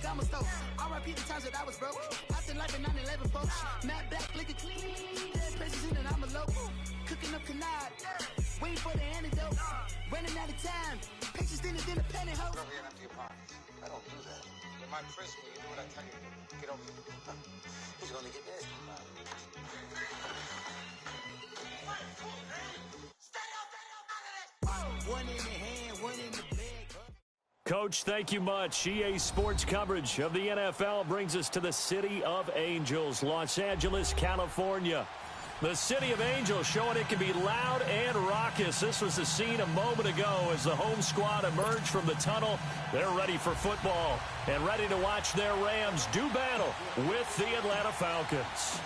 I'm a stove. I repeat the times that I was broke. I said life in 9/11, folks. Matt back, liquor clean. Dead places in and I'm a low. Cooking up canard. Waiting for the antidote. Running out of time. Patience in the panic hoe. I don't do that. In my prison, you do what I tell you to. Get over here. He's gonna get this. One in the hand, one in the bag. Coach, thank you much. EA Sports coverage of the NFL brings us to the City of Angels, Los Angeles, California. The City of Angels showing it can be loud and raucous. This was the scene a moment ago as the home squad emerged from the tunnel. They're ready for football and ready to watch their Rams do battle with the Atlanta Falcons.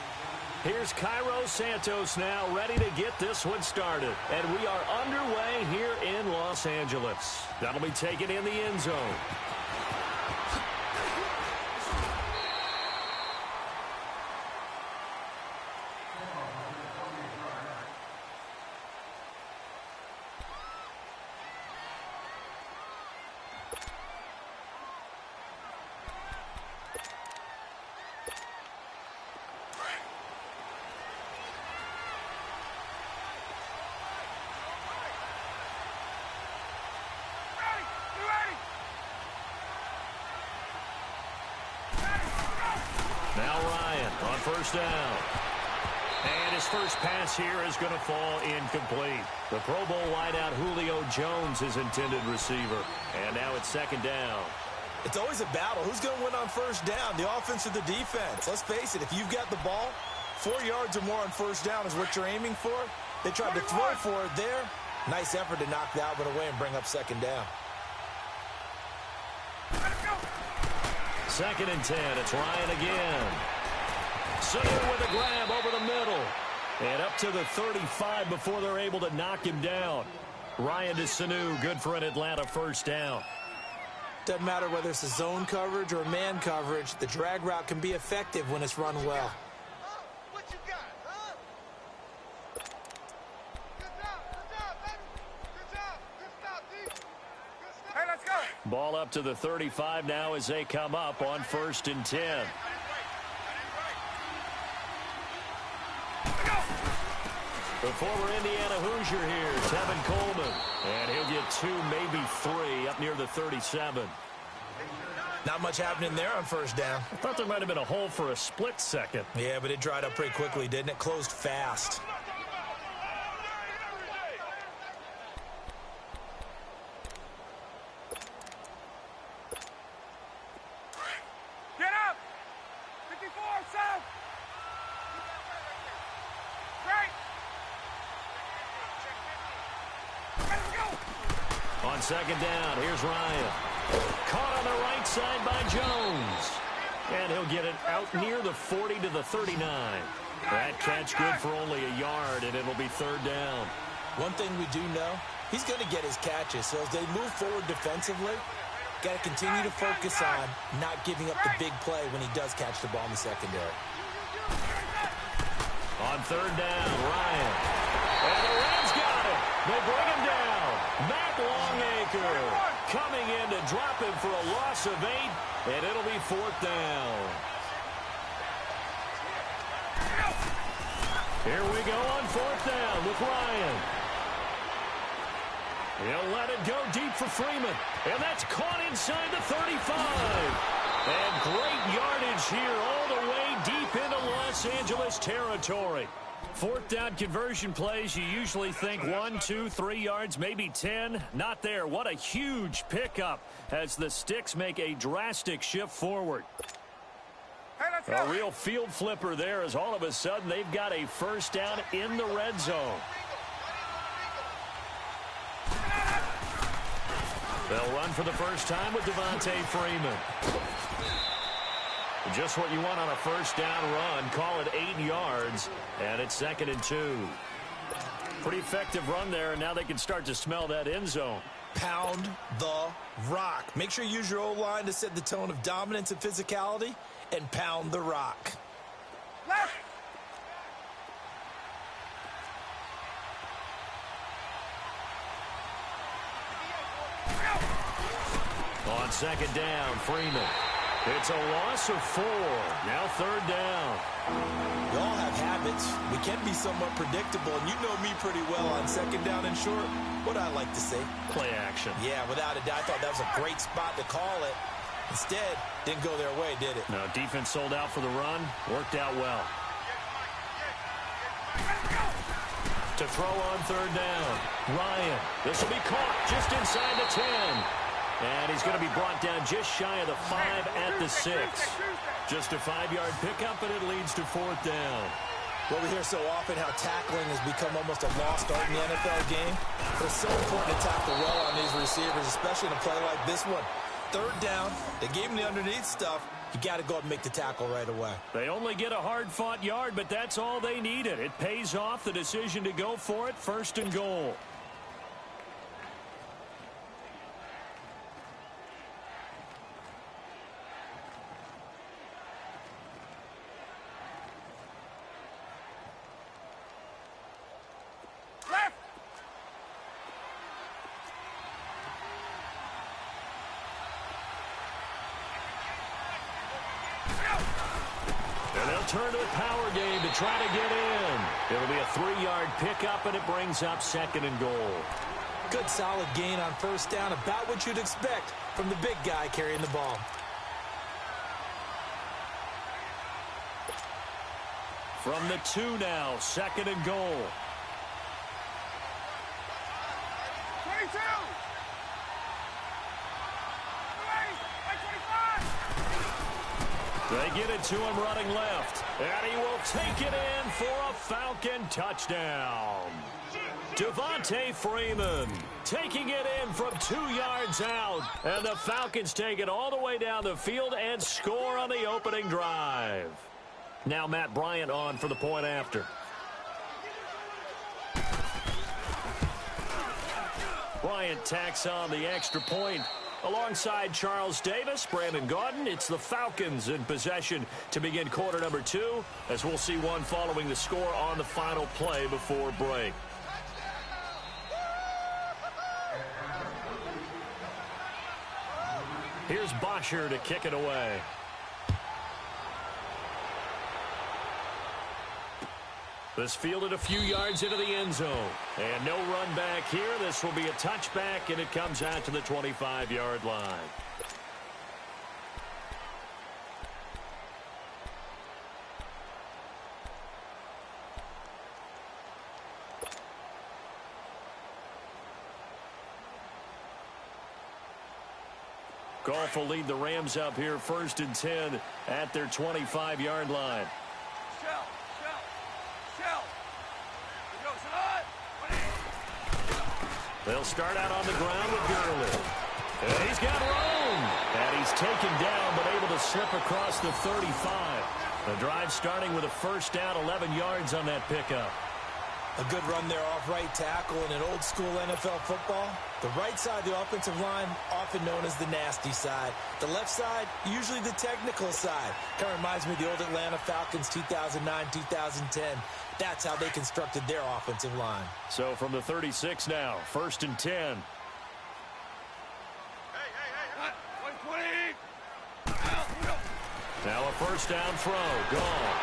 Here's Cairo Santos now ready to get this one started. And we are underway here in Los Angeles. That'll be taken in the end zone. Now Ryan on first down. And his first pass here is going to fall incomplete. The Pro Bowl wideout Julio Jones is intended receiver. And now it's second down. It's always a battle. Who's going to win on first down, the offense or the defense? Let's face it, if you've got the ball, 4 yards or more on first down is what you're aiming for. They tried to throw for it there. Nice effort to knock that one away and bring up second down. Second and 10. It's Ryan again. Sanu with a grab over the middle. And up to the 35 before they're able to knock him down. Ryan to Sanu, good for an Atlanta first down. Doesn't matter whether it's a zone coverage or man coverage, the drag route can be effective when it's run well. What you got, huh? Good job, baby. Good job. Good stop, D. Good stop. Hey, let's go. Ball up to the 35 now as they come up on first and 10. The former Indiana Hoosier here, Tevin Coleman. And he'll get 2, maybe 3 up near the 37. Not much happening there on first down. I thought there might have been a hole for a split second. Yeah, but it dried up pretty quickly, didn't it? Closed fast. Get up! 54, south! Right! Let's go! On second down, here's Ryan. Caught on the right side by Jones. And he'll get it out near the 40 to the 39. That catch good for only a yard, and it'll be third down. One thing we do know, he's going to get his catches. So as they move forward defensively, got to continue to focus on not giving up the big play when he does catch the ball in the secondary. On third down, Ryan. And the Rams got it. They bring him down. Matt Longacre coming in to drop him for a loss of 8, and it'll be fourth down. Here we go on fourth down with Ryan. He'll let it go deep for Freeman. And that's caught inside the 35. And great yardage here all the way deep into Los Angeles territory. Fourth down conversion plays, you usually think 1, 2, 3 yards, maybe 10. Not there. What a huge pickup as the Sticks make a drastic shift forward. A real field flipper there as all of a sudden they've got a first down in the red zone. They'll run for the first time with Devontae Freeman. Just what you want on a first down run. Call it 8 yards, and it's second and 2. Pretty effective run there, and now they can start to smell that end zone. Pound the rock. Make sure you use your O-line to set the tone of dominance and physicality, and pound the rock. Left! On second down, Freeman. It's a loss of 4. Now third down. We all have habits. We can be somewhat predictable, and you know me pretty well on second down and short. What I like to say? Play action. Yeah, without a doubt. I thought that was a great spot to call it. Instead, didn't go their way, did it? No, defense sold out for the run. Worked out well. To throw on third down. Ryan. This will be caught just inside the 10. And he's going to be brought down just shy of the 5 at the 6. Just a 5-yard pickup, and it leads to fourth down. Well, we hear so often how tackling has become almost a lost art in the NFL game. But it's so important to tackle well on these receivers, especially in a play like this one. Third down, they gave him the underneath stuff. You got to go up and make the tackle right away. They only get a hard-fought yard, but that's all they needed. It pays off the decision to go for it, first and goal. Turn to the power game to try to get in. It'll be a 3-yard pickup, and it brings up second and goal. Good solid gain on first down, about what you'd expect from the big guy carrying the ball. From the 2 now, second and goal. 22. They get it to him running left, and he will take it in for a Falcon touchdown. Devontae Freeman taking it in from 2 yards out, and the Falcons take it all the way down the field and score on the opening drive. Now Matt Bryant on for the point after. Bryant tacks on the extra point. Alongside Charles Davis, Brandon Gaudin, it's the Falcons in possession to begin quarter number 2, as we'll see one following the score on the final play before break. Here's Bosher to kick it away. This fielded a few yards into the end zone. And no run back here. This will be a touchback, and it comes out to the 25-yard line. Goff will lead the Rams up here first and 10 at their 25-yard line. They'll start out on the ground with Gurley. And he's got room. And he's taken down, but able to slip across the 35. The drive starting with a first down, 11 yards on that pickup. A good run there off right tackle in an old-school NFL football. The right side of the offensive line, often known as the nasty side. The left side, usually the technical side. Kind of reminds me of the old Atlanta Falcons 2009-2010. That's how they constructed their offensive line. So from the 36 now, first and 10. Now a first down throw, gone.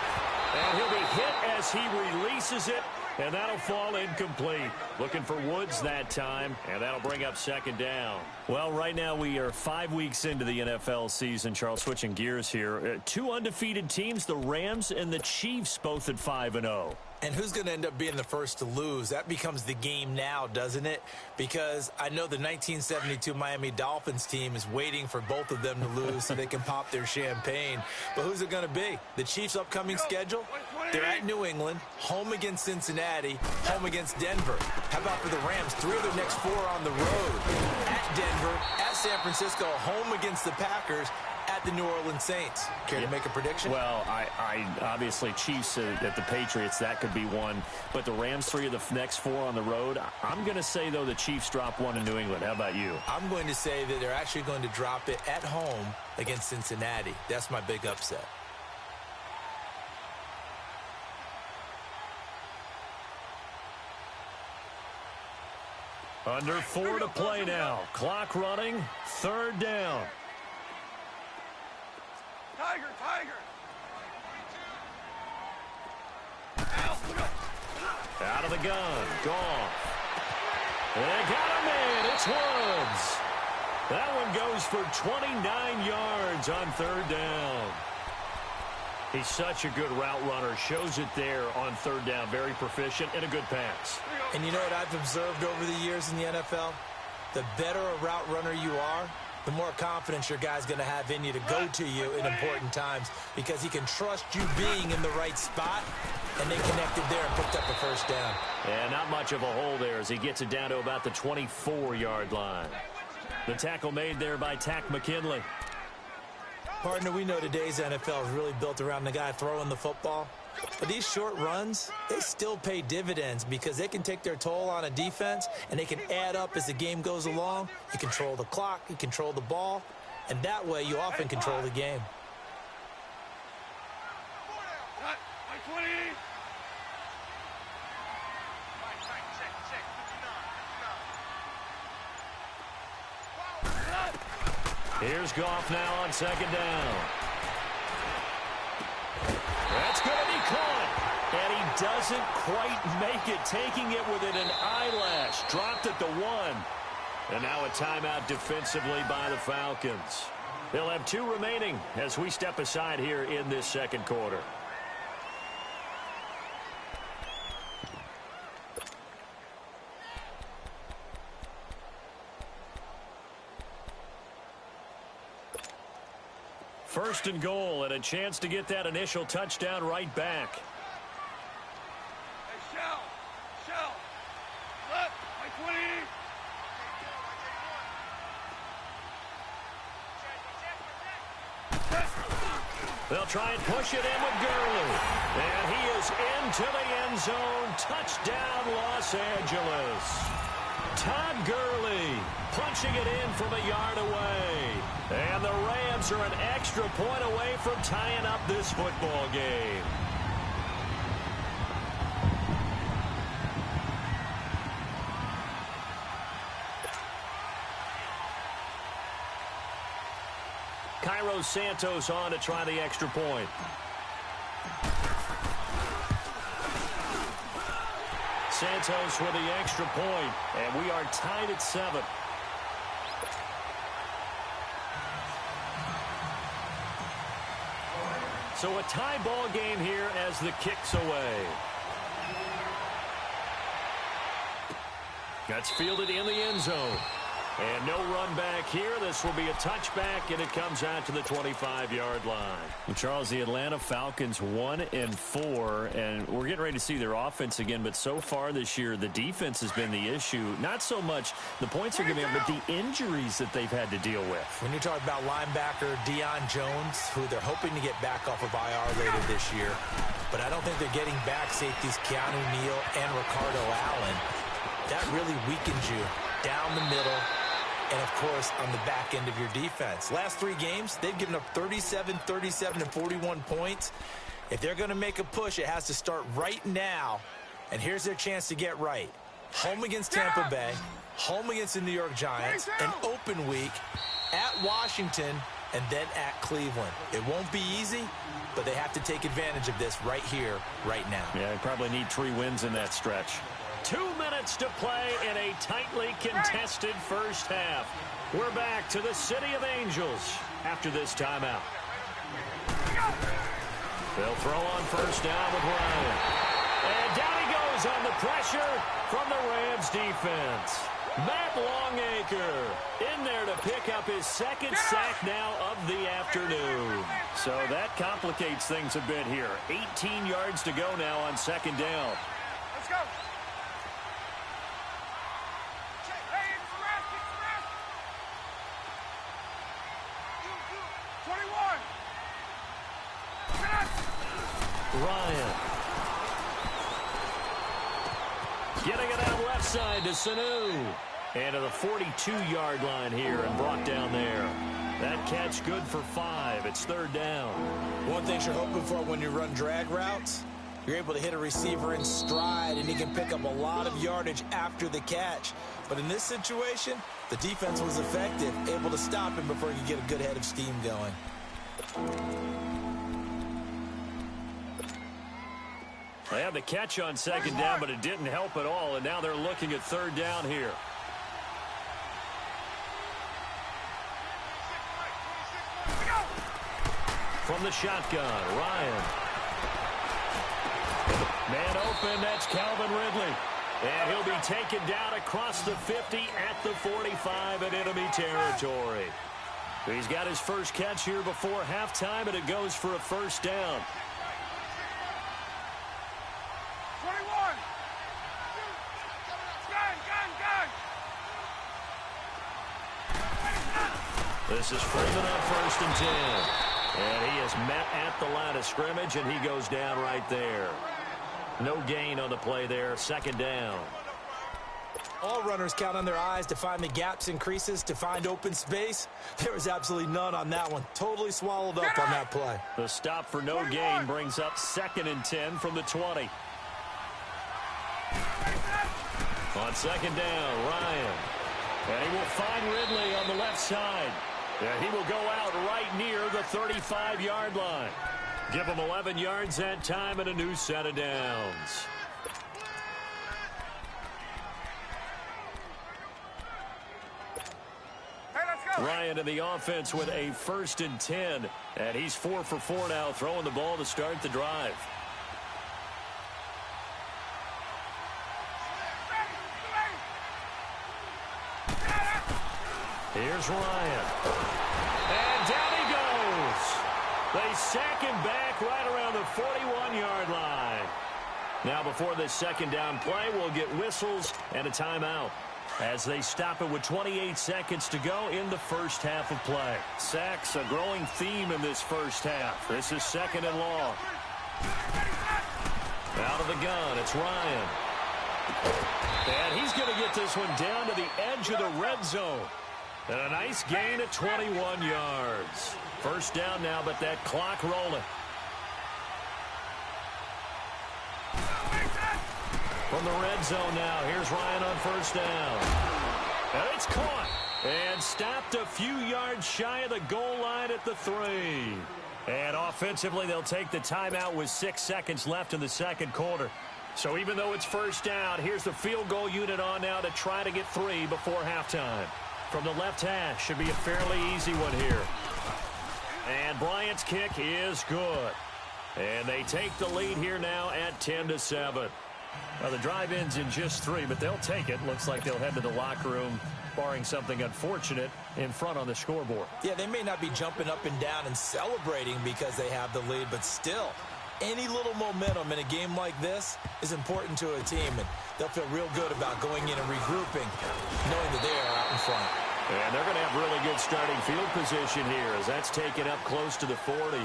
And he'll be hit as he releases it, and that'll fall incomplete. Looking for Woods that time, and that'll bring up second down. Well, right now we are 5 weeks into the NFL season. Charles, switching gears here. 2 undefeated teams, the Rams and the Chiefs, both at 5-0. And who's going to end up being the first to lose? That becomes the game now, doesn't it? Because I know the 1972 Miami Dolphins team is waiting for both of them to lose so they can pop their champagne. But who's it going to be? The Chiefs' upcoming schedule? They're at New England, home against Cincinnati, home against Denver. How about for the Rams? 3 of their next 4 on the road. At Denver, at San Francisco, home against the Packers, at the New Orleans Saints. Care to make a prediction? Well, I obviously Chiefs at the Patriots, that could be one. But the Rams, 3 of the next 4 on the road. I'm going to say, though, the Chiefs drop 1 in New England. How about you? I'm going to say that they're actually going to drop it at home against Cincinnati. That's my big upset. Under 4 to play now. Clock running. Third down. Tiger, Tiger. Out of the gun. Goff. They got him in. It's Woods. That one goes for 29 yards on third down. He's such a good route runner. Shows it there on third down. Very proficient and a good pass. And you know what I've observed over the years in the NFL? The better a route runner you are, the more confidence your guy's going to have in you to go to you in important times because he can trust you being in the right spot, and they connected there and picked up a first down. And not much of a hole there as he gets it down to about the 24-yard line. The tackle made there by Takk McKinley. Partner, we know today's NFL is really built around the guy throwing the football. But these short runs, they still pay dividends because they can take their toll on a defense and they can add up as the game goes along. You control the clock, you control the ball, and that way you often control the game. Here's Goff now on second down. That's going to be caught. And he doesn't quite make it, taking it within an eyelash. Dropped at the 1. And now a timeout defensively by the Falcons. They'll have 2 remaining as we step aside here in this second quarter. First and goal, and a chance to get that initial touchdown right back. Hey, Shell, left, my 20. They'll try and push it in with Gurley. And he is into the end zone. Touchdown, Los Angeles. Todd Gurley punching it in from a yard away. And the Rams are an extra point away from tying up this football game. Cairo Santos on to try the extra point. Santos with the extra point, and we are tied at 7. So a tie ball game here as the kick's away. That's fielded in the end zone. And no run back here. This will be a touchback, and it comes out to the 25-yard line. Well, Charles, the Atlanta Falcons 1-4, and we're getting ready to see their offense again. But so far this year, the defense has been the issue. Not so much the points are giving up, but the injuries that they've had to deal with. When you talk about linebacker Deion Jones, who they're hoping to get back off of IR later this year, but I don't think they're getting back safeties Keanu Neal and Ricardo Allen. That really weakens you down the middle. And, of course, on the back end of your defense. Last 3 games, they've given up 37, 37, and 41 points. If they're going to make a push, it has to start right now. And here's their chance to get right. Home against Tampa Bay, home against the New York Giants, an open week, at Washington, and then at Cleveland. It won't be easy, but they have to take advantage of this right here, right now. Yeah, they probably need 3 wins in that stretch. 2 minutes to play in a tightly contested first half. We're back to the City of Angels after this timeout. They'll throw on first down with Ryan. And down he goes on the pressure from the Rams defense. Matt Longacre in there to pick up his 2nd sack now of the afternoon. So that complicates things a bit here. 18 yards to go now on 2nd down. Let's go. 21. Ryan. Getting it out left side to Sanu. And to the 42-yard line here and brought down there. That catch good for 5. It's 3rd down. One thing you're hoping for when you run drag routes, you're able to hit a receiver in stride, and he can pick up a lot of yardage after the catch. But in this situation, the defense was effective, able to stop him before he could get a good head of steam going. They had the catch on second down, but it didn't help at all, and now they're looking at third down here. From the shotgun, Ryan. Man open, that's Calvin Ridley. And he'll be taken down across the 50 at the 45 in enemy territory. He's got his first catch here before halftime, and it goes for a first down. 21. Gun. This is Freeman on 1st and 10. And he is met at the line of scrimmage, and he goes down right there. No gain on the play there. Second down. All runners count on their eyes to find the gaps and creases, to find open space. There was absolutely none on that one. Totally swallowed up on that play. The stop for no gain brings up 2nd and 10 from the 20. On second down, Ryan. And he will find Ridley on the left side. And he will go out right near the 35-yard line. Give him 11 yards that time and a new set of downs. Hey, let's go. Ryan in the offense with a 1st and 10. And he's 4 for 4 now, throwing the ball to start the drive. Here's Ryan. And down he goes. They sack him back right around the 41-yard line. Now before this second down play, we'll get whistles and a timeout as they stop it with 28 seconds to go in the first half of play. Sacks, a growing theme in this first half. This is 2nd and long. Out of the gun, it's Ryan. And he's going to get this one down to the edge of the red zone. And a nice gain at 21 yards. First down now, but that clock rolling. From the red zone now, here's Ryan on 1st down. And it's caught. And stopped a few yards shy of the goal line at the 3. And offensively, they'll take the timeout with 6 seconds left in the second quarter. So even though it's first down, here's the field goal unit on now to try to get 3 before halftime. From the left hash, should be a fairly easy one here. And Bryant's kick is good. And they take the lead here now at 10-7. Now the drive ends in just 3, but they'll take it. Looks like they'll head to the locker room, barring something unfortunate, in front on the scoreboard. Yeah, they may not be jumping up and down and celebrating because they have the lead, but still, any little momentum in a game like this is important to a team, and they'll feel real good about going in and regrouping, knowing that they are out in front. And they're going to have really good starting field position here as that's taken up close to the 40.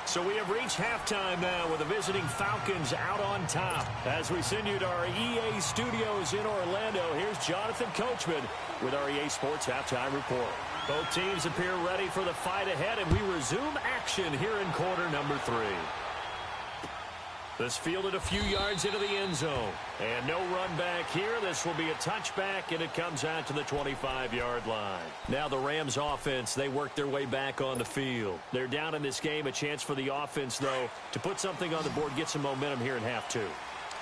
So we have reached halftime now with the visiting Falcons out on top. As we send you to our EA studios in Orlando, here's Jonathan Coachman with our EA Sports Halftime Report. Both teams appear ready for the fight ahead, and we resume action here in quarter number 3. This fielded a few yards into the end zone. And no run back here. This will be a touchback, and it comes out to the 25-yard line. Now the Rams offense, they work their way back on the field. They're down in this game. A chance for the offense, though, to put something on the board, get some momentum here in half 2.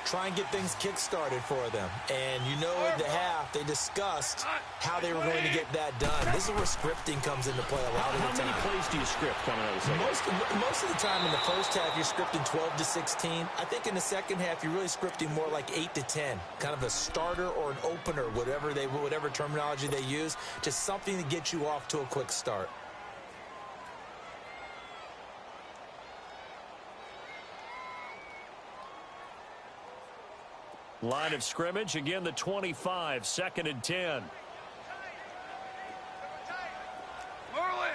Try and get things kick-started for them. And you know at the half, they discussed how they were going to get that done. This is where scripting comes into play a lot of the time. How many plays do you script coming out of the second? Most of the time in the first half, you're scripting 12 to 16. I think in the second half, you're really scripting more like 8 to 10. Kind of a starter or an opener, whatever terminology they use. Just something to get you off to a quick start. Line of scrimmage, again the 25, 2nd and 10. Merlin.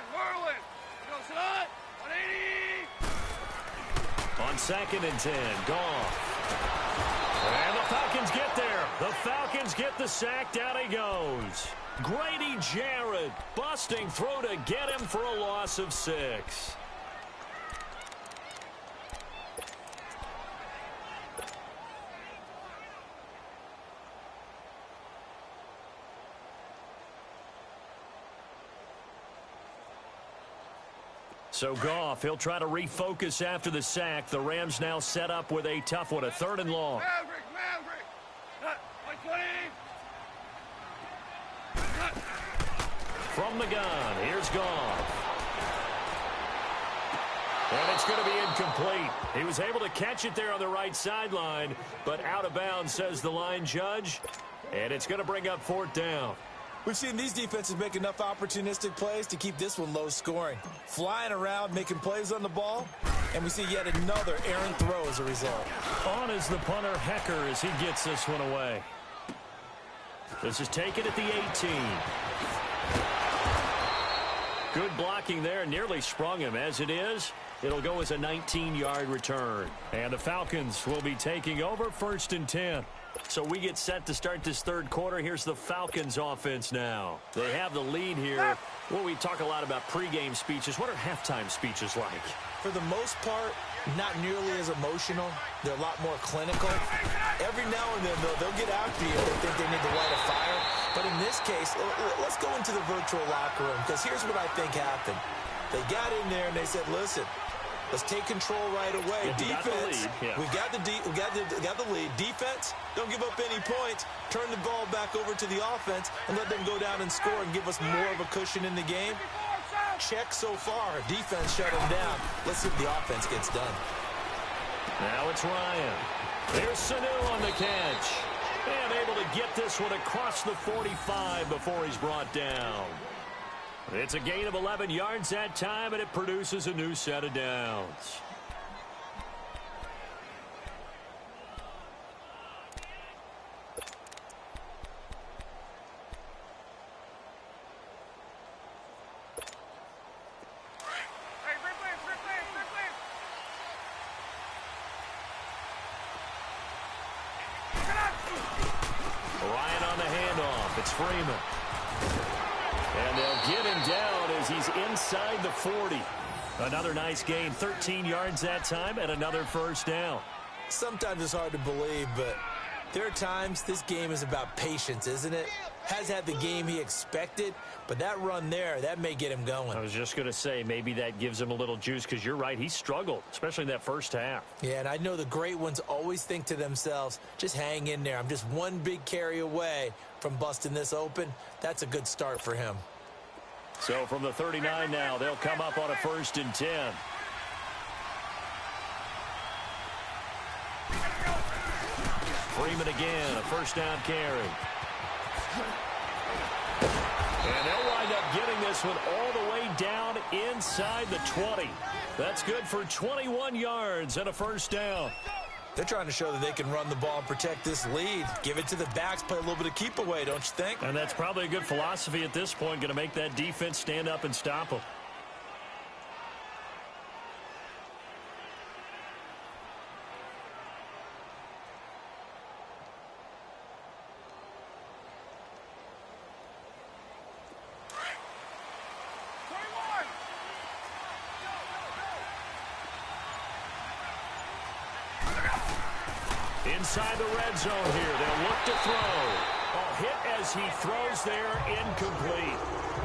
Goes on. 180. On 2nd and 10, Goff. And the Falcons get there. The Falcons get the sack. Down he goes. Grady Jarrett busting through to get him for a loss of 6. So Goff, he'll try to refocus after the sack. The Rams now set up with a tough one, a 3rd and long. Maverick. My 20. From the gun, here's Goff. And it's going to be incomplete. He was able to catch it there on the right sideline, but out of bounds, says the line judge. And it's going to bring up 4th down. We've seen these defenses make enough opportunistic plays to keep this one low scoring. Flying around, making plays on the ball, and we see yet another errant throw as a result. On is the punter, Hecker, as he gets this one away. This is taken at the 18. Good blocking there, nearly sprung him. As it is, it'll go as a 19-yard return. And the Falcons will be taking over 1st and 10. So we get set to start this 3rd quarter. Here's the Falcons offense now. They have the lead here. Well, we talk a lot about pregame speeches. What are halftime speeches like? For the most part, not nearly as emotional. They're a lot more clinical. Every now and then, though, they'll get after you if they think they need to light a fire. But in this case, let's go into the virtual locker room, because here's what I think happened. They got in there and they said, listen, let's take control right away. Defense, we got the lead. Defense, don't give up any points. Turn the ball back over to the offense and let them go down and score and give us more of a cushion in the game. Check so far. Defense shut them down. Let's see if the offense gets done. Now it's Ryan. Here's Sanu on the catch. And able to get this one across the 45 before he's brought down. It's a gain of 11 yards that time, and it produces a new set of downs. Ryan on the handoff. It's Freeman. And they'll get him down as he's inside the 40. Another nice gain, 13 yards that time, and another 1st down. Sometimes it's hard to believe, but there are times this game is about patience, isn't it? Has had the game he expected, but that run there, that may get him going. I was just going to say, maybe that gives him a little juice, because you're right, he struggled, especially in that first half. Yeah, and I know the great ones always think to themselves, just hang in there. I'm just one big carry away from busting this open. That's a good start for him. So from the 39 now, they'll come up on a 1st and 10. Freeman again, a 1st down carry. And they'll wind up getting this one all the way down inside the 20. That's good for 21 yards and a 1st down. They're trying to show that they can run the ball and protect this lead. Give it to the backs, play a little bit of keep away, don't you think? And that's probably a good philosophy at this point, going to make that defense stand up and stop them. Inside the red zone here. They'll look to throw. A hit as he throws there, incomplete.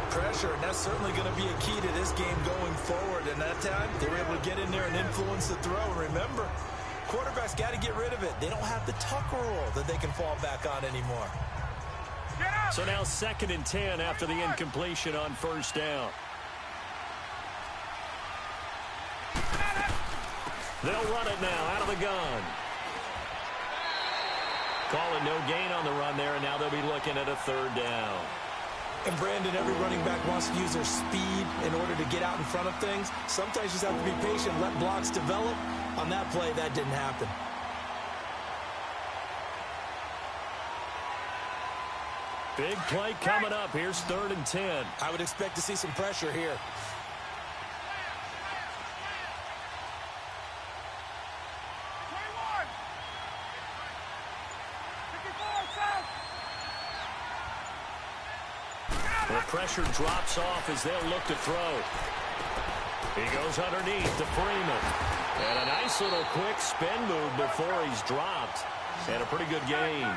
Pressure, and that's certainly going to be a key to this game going forward. And that time, they were able to get in there and influence the throw. Remember, quarterbacks got to get rid of it. They don't have the tuck rule that they can fall back on anymore. So now 2nd and 10 after the incompletion on 1st down. They'll run it now out of the gun. Calling no gain on the run there, and now they'll be looking at a 3rd down. And Brandon, every running back wants to use their speed in order to get out in front of things. Sometimes you just have to be patient, let blocks develop. On that play, that didn't happen. Big play coming up. Here's 3rd and 10. I would expect to see some pressure here. The pressure drops off as they'll look to throw. He goes underneath to Freeman. And a nice little quick spin move before he's dropped. And a pretty good gain.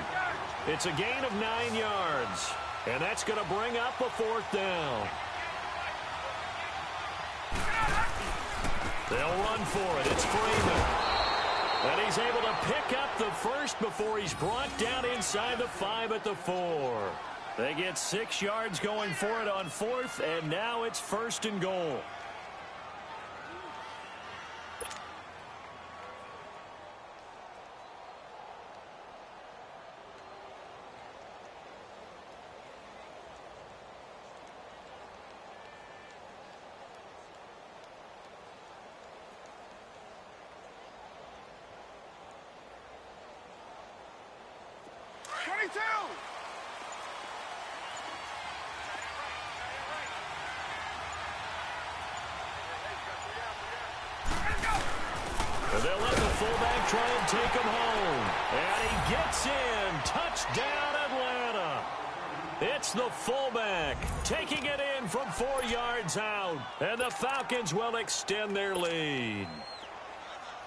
It's a gain of 9 yards. And that's going to bring up a 4th down. They'll run for it. It's Freeman. And he's able to pick up the first before he's brought down inside the 5 at the 4. They get 6 yards going for it on 4th, and now it's 1st and goal. They'll let the fullback try and take him home. And he gets in. Touchdown, Atlanta. It's the fullback taking it in from 4 yards out. And the Falcons will extend their lead.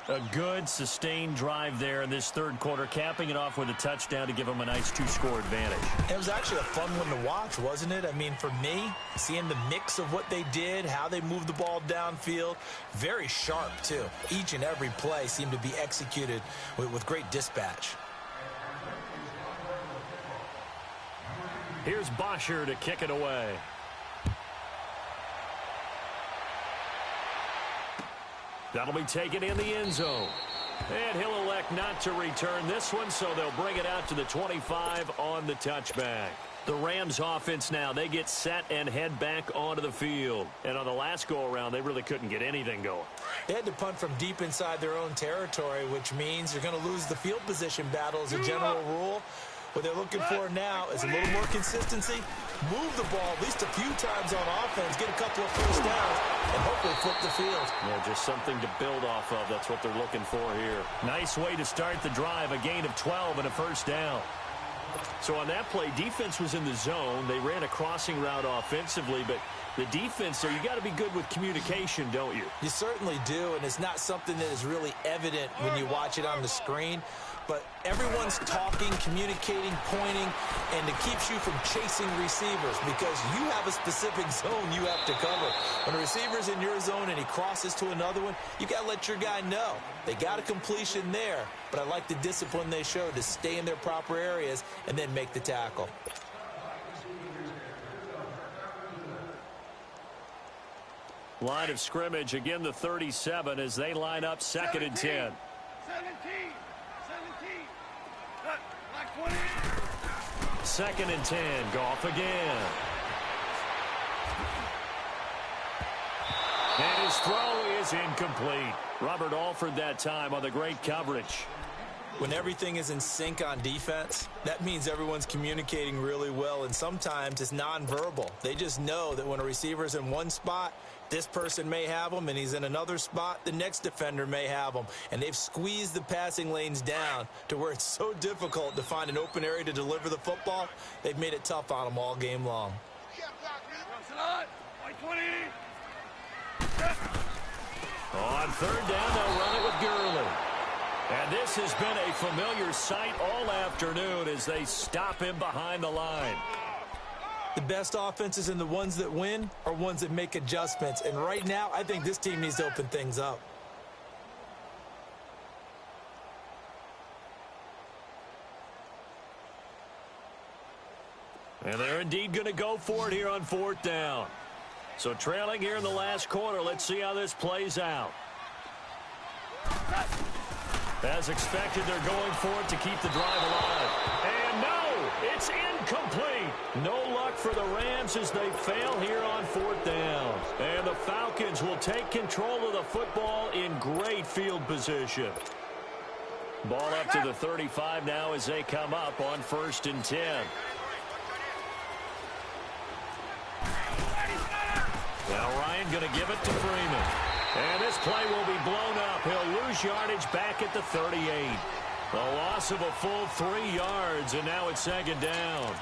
A good, sustained drive there in this third quarter, capping it off with a touchdown to give them a nice 2-score advantage. It was actually a fun one to watch, wasn't it? I mean, for me, seeing the mix of what they did, how they moved the ball downfield, very sharp, too. Each and every play seemed to be executed with great dispatch. Here's Bosher to kick it away. That'll be taken in the end zone. And he'll elect not to return this one, so they'll bring it out to the 25 on the touchback. The Rams offense now, they get set and head back onto the field. And on the last go-around, they really couldn't get anything going. They had to punt from deep inside their own territory, which means you're going to lose the field position battle as a general rule. What they're looking for now is a little more consistency, move the ball at least a few times on offense, get a couple of first downs, and hopefully flip the field. Yeah, just something to build off of. That's what they're looking for here. Nice way to start the drive, a gain of 12 and a first down. So on that play, defense was in the zone. They ran a crossing route offensively, but the defense there, you got to be good with communication, don't you? You certainly do, and it's not something that is really evident when you watch it on the screen. But everyone's talking, communicating, pointing, and it keeps you from chasing receivers because you have a specific zone you have to cover. When a receiver's in your zone and he crosses to another one, you got to let your guy know. They got a completion there, but I like the discipline they showed to stay in their proper areas and then make the tackle. Line of scrimmage, again the 37 as they line up 2nd and 10. 17. Like 20. 2nd and 10. Goff again. And his throw is incomplete. Robert Alford that time on the great coverage. When everything is in sync on defense, that means everyone's communicating really well, and sometimes it's nonverbal. They just know that when a receiver's in one spot, this person may have him, and he's in another spot, the next defender may have him. And they've squeezed the passing lanes down to where it's so difficult to find an open area to deliver the football. They've made it tough on them all game long. On 3rd down, they'll run it with Gurley. And this has been a familiar sight all afternoon as they stop him behind the line. The best offenses and the ones that win are ones that make adjustments. And right now, I think this team needs to open things up. And they're indeed going to go for it here on 4th down. So trailing here in the last quarter, let's see how this plays out. As expected, they're going for it to keep the drive alive. And no, it's incomplete. No luck for the Rams as they fail here on 4th down. And the Falcons will take control of the football in great field position. Ball up to the 35 now as they come up on 1st and 10. Now Ryan going to give it to Freeman. And this play will be blown up. He'll lose yardage back at the 38. A loss of a full 3 yards, and now it's 2nd down.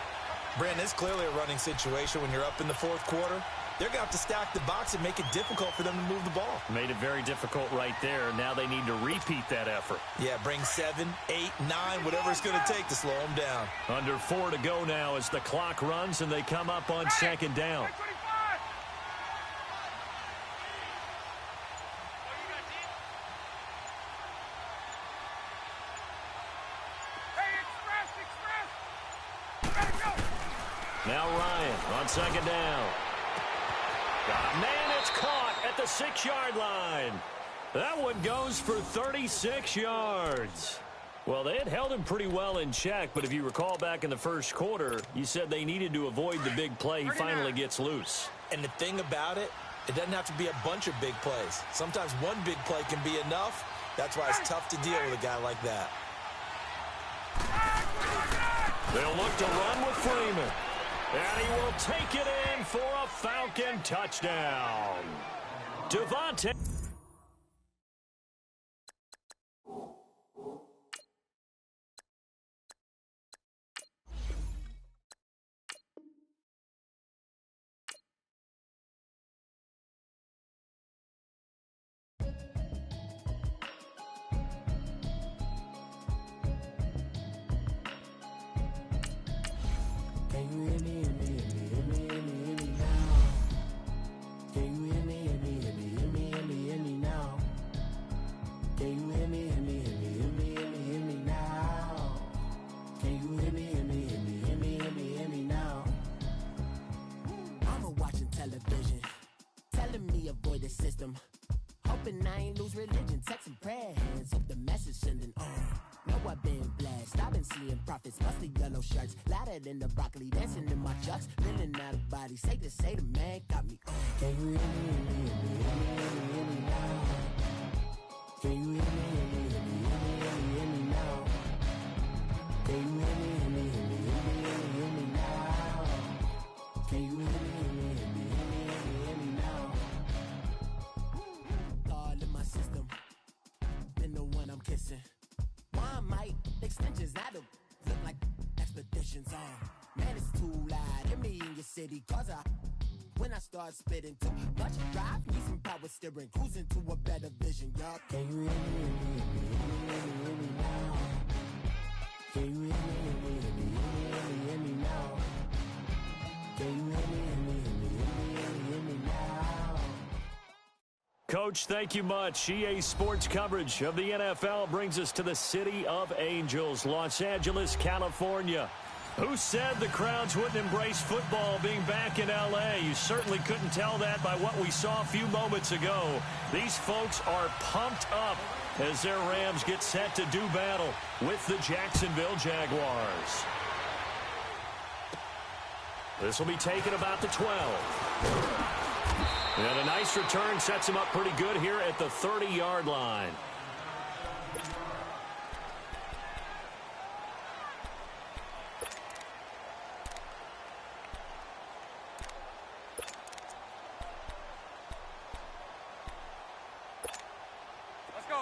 Brandon, it's clearly a running situation when you're up in the 4th quarter. They're going to have to stack the box and make it difficult for them to move the ball. Made it very difficult right there. Now they need to repeat that effort. Yeah, bring 7, 8, 9, whatever it's going to take to slow them down. Under 4 to go now as the clock runs, and they come up on 2nd down. Now Ryan on second down. Got a man, it's caught at the 6-yard line. That one goes for 36 yards. Well, they had held him pretty well in check, but if you recall back in the first quarter, you said they needed to avoid the big play. He finally gets loose. And the thing about it, it doesn't have to be a bunch of big plays. Sometimes one big play can be enough. That's why it's tough to deal with a guy like that. They'll look to run with Freeman. And he will take it in for a Falcon touchdown. Devontae. Hoping I ain't lose religion, texting prayer hands, hope the message sending on. Know I've been blessed, I've been seeing prophets, mostly yellow shirts, louder than the broccoli, dancing in my chucks, feeling out of body, say the man got me on. Can you hear me now? Can you hear me now? Can you hear me now? Can you hear me now? Kissing. One might extensions that'll look like expeditions on. Man, it's too loud. Hear me in your city, cause when I start spitting too much drive, need some power steering, cruising to a better vision, y'all. Can you hear me now? Can you hear me now? Can you hear me now? Coach, thank you much. EA Sports coverage of the NFL brings us to the City of Angels, Los Angeles, California. Who said the crowds wouldn't embrace football being back in L.A.? You certainly couldn't tell that by what we saw a few moments ago. These folks are pumped up as their Rams get set to do battle with the Jacksonville Jaguars. This will be taken about the 12. And a nice return sets him up pretty good here at the 30-yard line.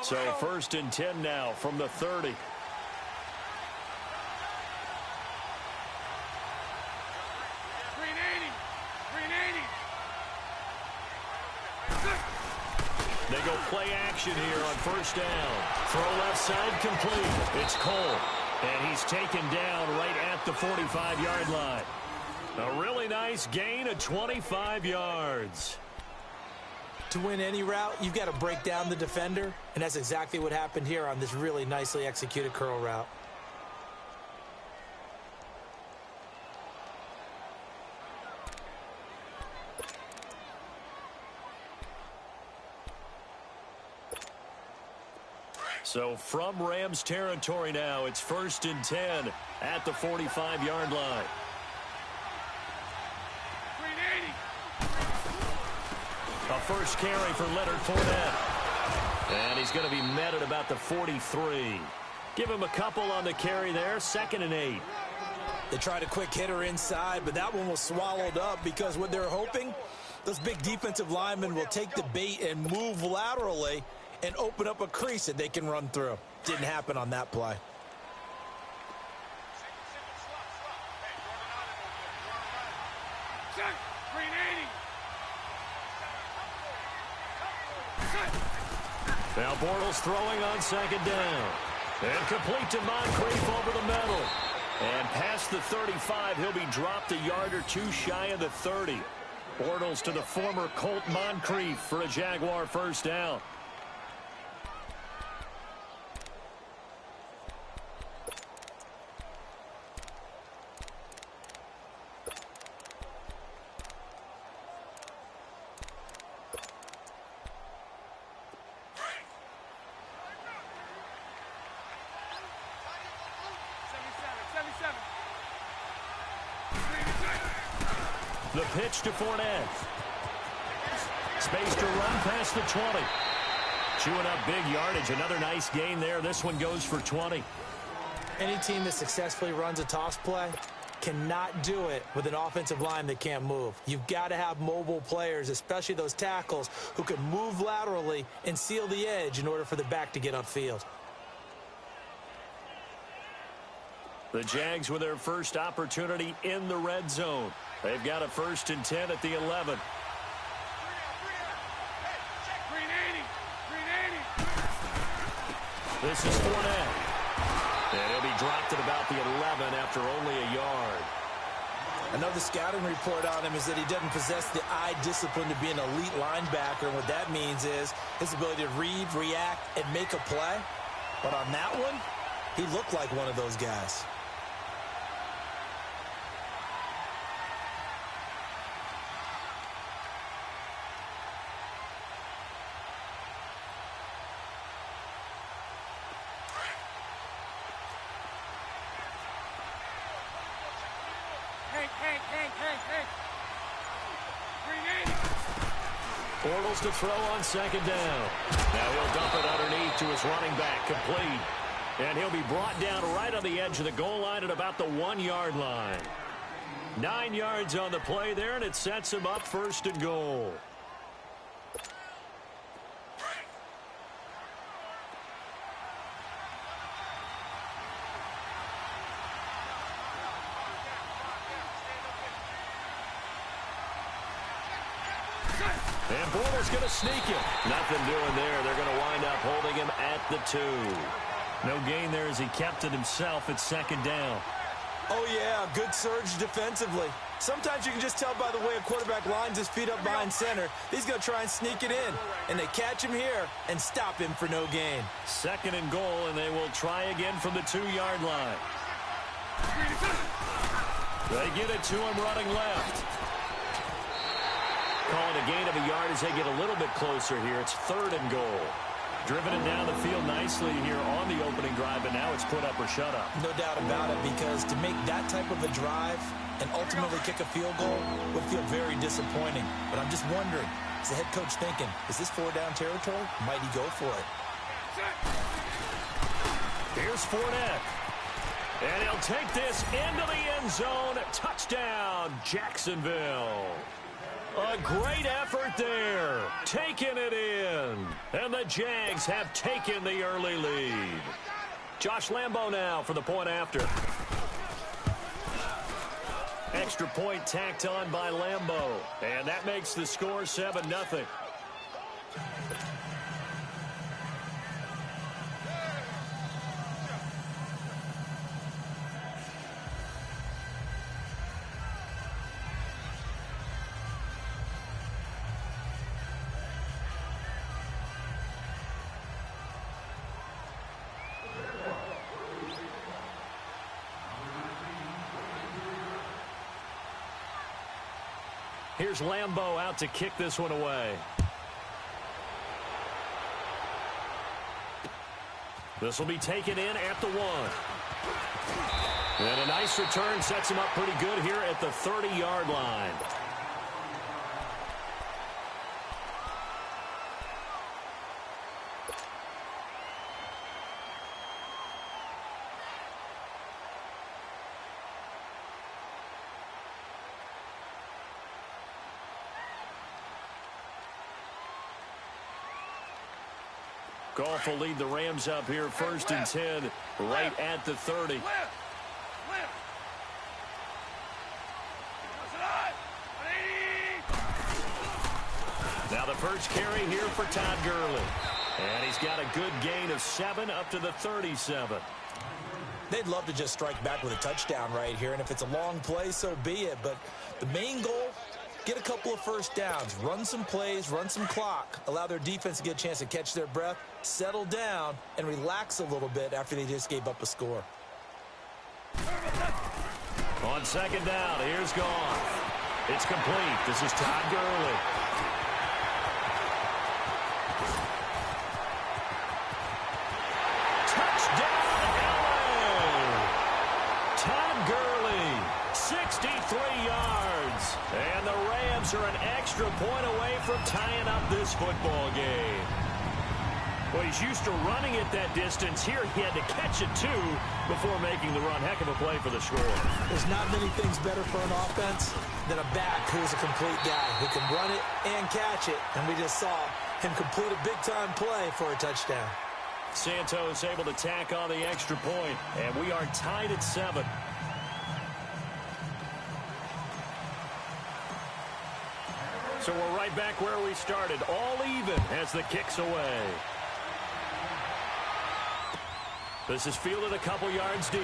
So 1st and 10 now from the 30. They go play action here on 1st down. Throw left side complete. It's Cole. And he's taken down right at the 45-yard line. A really nice gain of 25 yards. To win any route, you've got to break down the defender. And that's exactly what happened here on this really nicely executed curl route. So from Rams territory now, it's 1st and 10 at the 45-yard line. A first carry for Leonard Fournette. And he's going to be met at about the 43. Give him a couple on the carry there, 2nd and 8. They tried a quick hitter inside, but that one was swallowed up because what they're hoping, those big defensive linemen will take the bait and move laterally and open up a crease that they can run through. Didn't happen on that play. Now Bortles throwing on 2nd down. And complete to Moncrief over the middle. And past the 35, he'll be dropped a yard or two shy of the 30. Bortles to the former Colt Moncrief for a Jaguar 1st down. The pitch to Fournette. Space to run past the 20. Chewing up big yardage. Another nice gain there. This one goes for 20. Any team that successfully runs a toss play cannot do it with an offensive line that can't move. You've got to have mobile players, especially those tackles, who can move laterally and seal the edge in order for the back to get upfield. The Jags with their first opportunity in the red zone. They've got a 1st and 10 at the 11. This is Fournette. And he'll be dropped at about the 11 after only a yard. Another scouting report on him is that he doesn't possess the eye discipline to be an elite linebacker. And what that means is his ability to read, react, and make a play. But on that one, he looked like one of those guys. Bortles to throw on 2nd down. Now he'll dump it underneath to his running back, complete. And he'll be brought down right on the edge of the goal line at about the 1-yard line. 9 yards on the play there, and it sets him up 1st and goal. And Bortles going to sneak it. Nothing doing there. They're going to wind up holding him at the 2. No gain there as he kept it himself at 2nd down. Oh, yeah, good surge defensively. Sometimes you can just tell by the way a quarterback lines his feet up behind center. He's going to try and sneak it in. And they catch him here and stop him for no gain. 2nd and goal, and they will try again from the 2-yard line. They get it to him running left. Calling a gain of a yard as they get a little bit closer here. It's 3rd and goal. Driven it down the field nicely here on the opening drive, and now it's put up or shut up. No doubt about it, because to make that type of a drive and ultimately kick a field goal would feel very disappointing. But I'm just wondering, is the head coach thinking, is this 4-down territory? Might he go for it? Here's Fournette. And he'll take this into the end zone. Touchdown, Jacksonville. A great effort there, taking it in. And the Jags have taken the early lead. Josh Lambo now for the point after. Extra point tacked on by Lambo. And that makes the score 7-0. Here's Lambo out to kick this one away. This will be taken in at the 1. And a nice return sets him up pretty good here at the 30-yard line. Goff will lead the Rams up here 1st and 10 right at the 30. Now the first carry here for Todd Gurley. And he's got a good gain of 7 up to the 37. They'd love to just strike back with a touchdown right here. And if it's a long play, so be it. But the main goal, get a couple of first downs, run some plays, run some clock, allow their defense to get a chance to catch their breath, settle down, and relax a little bit after they just gave up a score. On 2nd down, here's Goff. It's complete. This is Todd Gurley. Touchdown, LA! Todd Gurley, 63 yards. And the Eagles are an extra point away from tying up this football game. Well, he's used to running it that distance. Here he had to catch it, too, before making the run. Heck of a play for the score. There's not many things better for an offense than a back who's a complete guy who can run it and catch it. And we just saw him complete a big-time play for a touchdown. Santos able to tack on the extra point, and we are tied at 7. So we're right back where we started, all even as the kick's away. This is fielded a couple yards deep.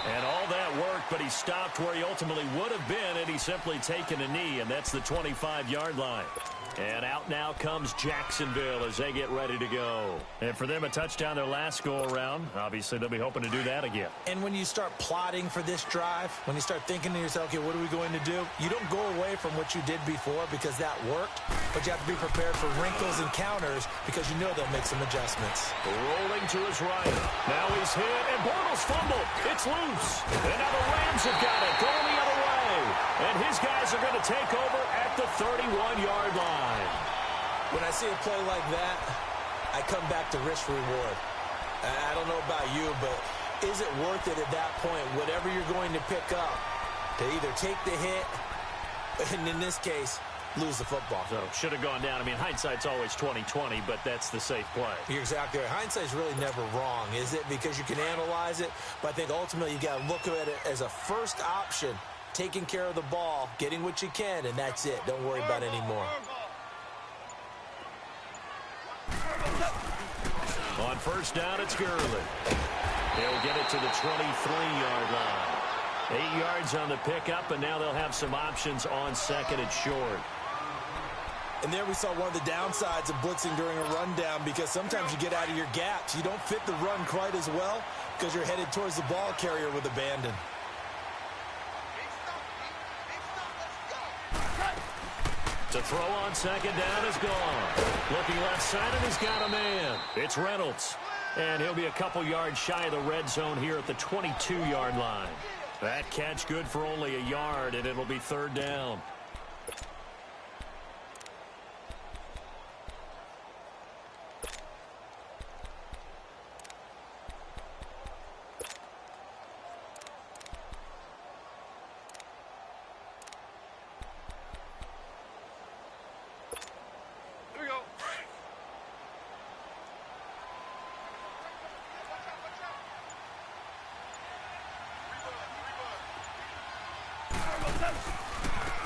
And all that worked, but he stopped where he ultimately would have been had he simply taken a knee, and that's the 25-yard line. And out now comes Jacksonville as they get ready to go. And for them, a touchdown their last go-around. Obviously, they'll be hoping to do that again. And when you start plotting for this drive, when you start thinking to yourself, okay, what are we going to do? You don't go away from what you did before because that worked, but you have to be prepared for wrinkles and counters because you know they'll make some adjustments. Rolling to his right. Now he's hit, and Bortles fumbled. It's loose. And now the Rams have got it going the other way. And his guys are going to take over at the 31-yard line. When I see a play like that, I come back to risk-reward. I don't know about you, but is it worth it at that point, whatever you're going to pick up, to either take the hit, and in this case, lose the football? So, should have gone down. I mean, hindsight's always 20/20, but that's the safe play. You're exactly right. Hindsight's really never wrong, is it? Because you can analyze it, but I think ultimately you got to look at it as a first option, taking care of the ball, getting what you can, and that's it. Don't worry about it anymore. On first down, it's Gurley. They'll get it to the 23-yard line. 8 yards on the pickup, and now they'll have some options on second and short. And there we saw one of the downsides of blitzing during a rundown, because sometimes you get out of your gaps. You don't fit the run quite as well because you're headed towards the ball carrier with abandon. To throw on second down is gone. Looking left side, and he's got a man. It's Reynolds. And he'll be a couple yards shy of the red zone here at the 22-yard line. That catch good for only a yard, and it'll be third down.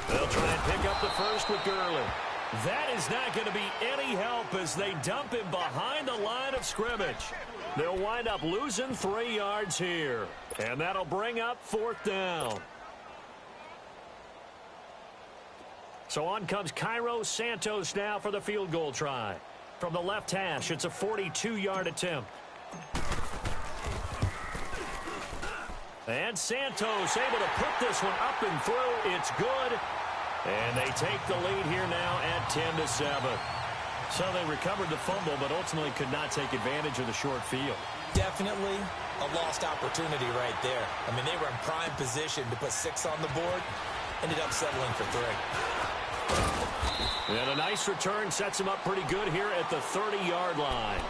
They'll try and pick up the first with Gurley. That is not going to be any help as they dump him behind the line of scrimmage. They'll wind up losing 3 yards here. And that'll bring up fourth down. So on comes Cairo Santos now for the field goal try. From the left hash, it's a 42-yard attempt. And Santos able to put this one up and through. It's good. And they take the lead here now at 10-7. So they recovered the fumble, but ultimately could not take advantage of the short field. Definitely a lost opportunity right there. I mean, they were in prime position to put 6 on the board. Ended up settling for 3. And a nice return sets them up pretty good here at the 30-yard line.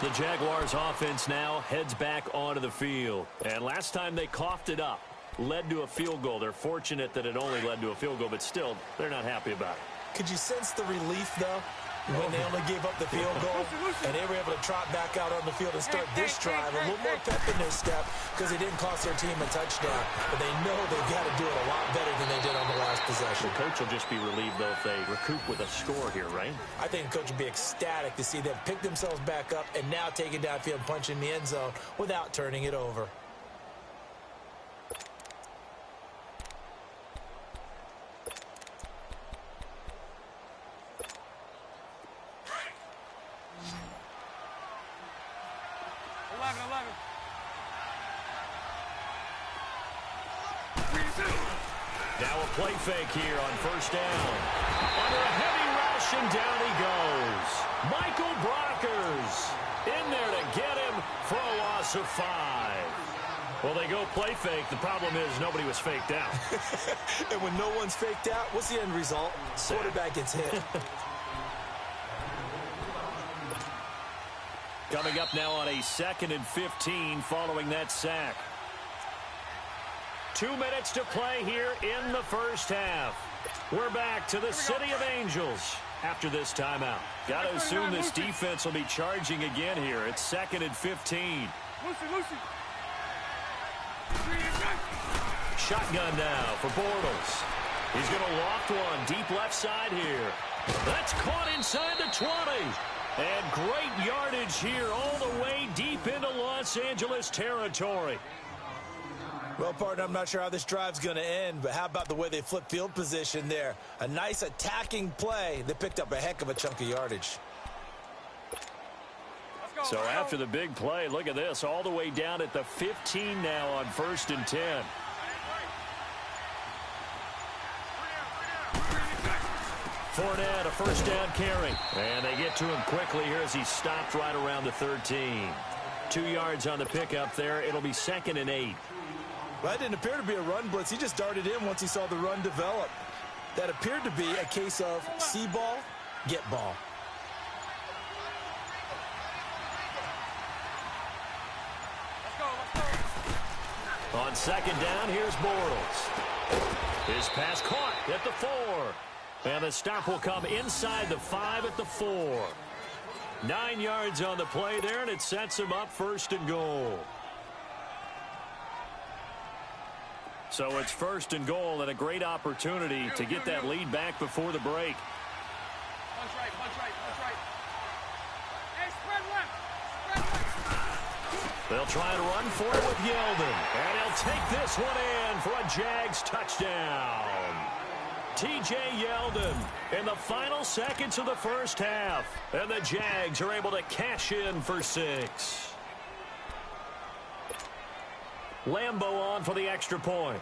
The Jaguars offense now heads back onto the field. And last time they coughed it up, led to a field goal. They're fortunate that it only led to a field goal, but still, they're not happy about it. Could you sense the relief, though, when they only gave up the field goal and they were able to trot back out on the field and start this drive a little more pep in their step because it didn't cost their team a touchdown, but they know they've got to do it a lot better than they did on the last possession. The coach will just be relieved, though, if they recoup with a score here, right? I think the coach would be ecstatic to see them pick themselves back up and now take it downfield and punch in the end zone without turning it over. Now a play fake here on first down. Under a heavy rush, and down he goes. Michael Brockers in there to get him for a loss of 5. Well, they go play fake. The problem is nobody was faked out. And when no one's faked out, what's the end result? Quarterback gets hit. Coming up now on a 2nd and 15 following that sack. 2 minutes to play here in the first half. We're back to the City of Angels after this timeout. Got to assume this defense will be charging again here. It's 2nd and 15. Lucy. Shotgun now for Bortles. He's going to loft one deep left side here. That's caught inside the 20. And great yardage here all the way deep into Los Angeles territory. Well, partner, I'm not sure how this drive's going to end, but how about the way they flip field position there? A nice attacking play. They picked up a heck of a chunk of yardage. So after the big play, look at this, all the way down at the 15 now on 1st and 10. Fournette, a first down carry. And they get to him quickly here as he stopped right around the 13. 2 yards on the pickup there. It'll be 2nd and 8. Well, that didn't appear to be a run blitz. He just darted in once he saw the run develop. That appeared to be a case of see ball, get ball. On 2nd down, here's Bortles. His pass caught at the 4. And the stop will come inside the 5 at the 4. 9 yards on the play there, and it sets him up 1st and goal. So it's 1st and goal and a great opportunity to get that lead back before the break. Punch right. Hey, spread left. They'll try and run for it with Yeldon. And he'll take this one in for a Jags touchdown. T.J. Yeldon in the final seconds of the first half. And the Jags are able to cash in for 6. Lambo on for the extra point.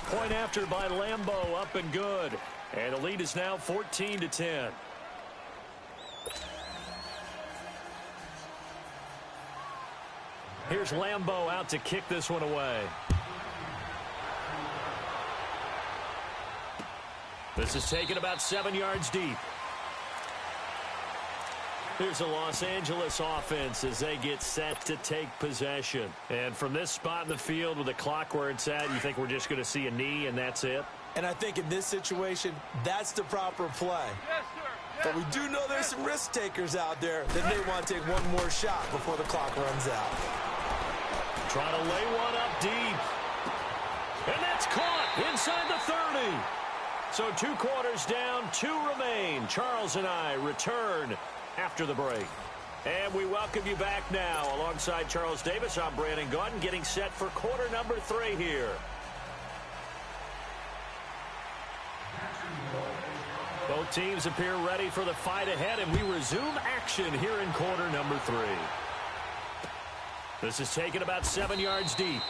Point after by Lambo, up and good. And the lead is now 14-10. Here's Lambo out to kick this one away. This is taken about 7 yards deep. Here's the Los Angeles offense as they get set to take possession. And from this spot in the field with the clock where it's at, you think we're just going to see a knee and that's it? And I think in this situation, that's the proper play. Yes, sir. But we do know there's some risk takers out there that may want to take one more shot before the clock runs out. Trying to lay one up deep. And that's caught inside the 30. So 2 quarters down, 2 remain. Charles and I return after the break. And we welcome you back now. Alongside Charles Davis, I'm Brandon Gaudin, getting set for quarter number 3 here. Both teams appear ready for the fight ahead, and we resume action here in quarter number 3. This is taken about 7 yards deep.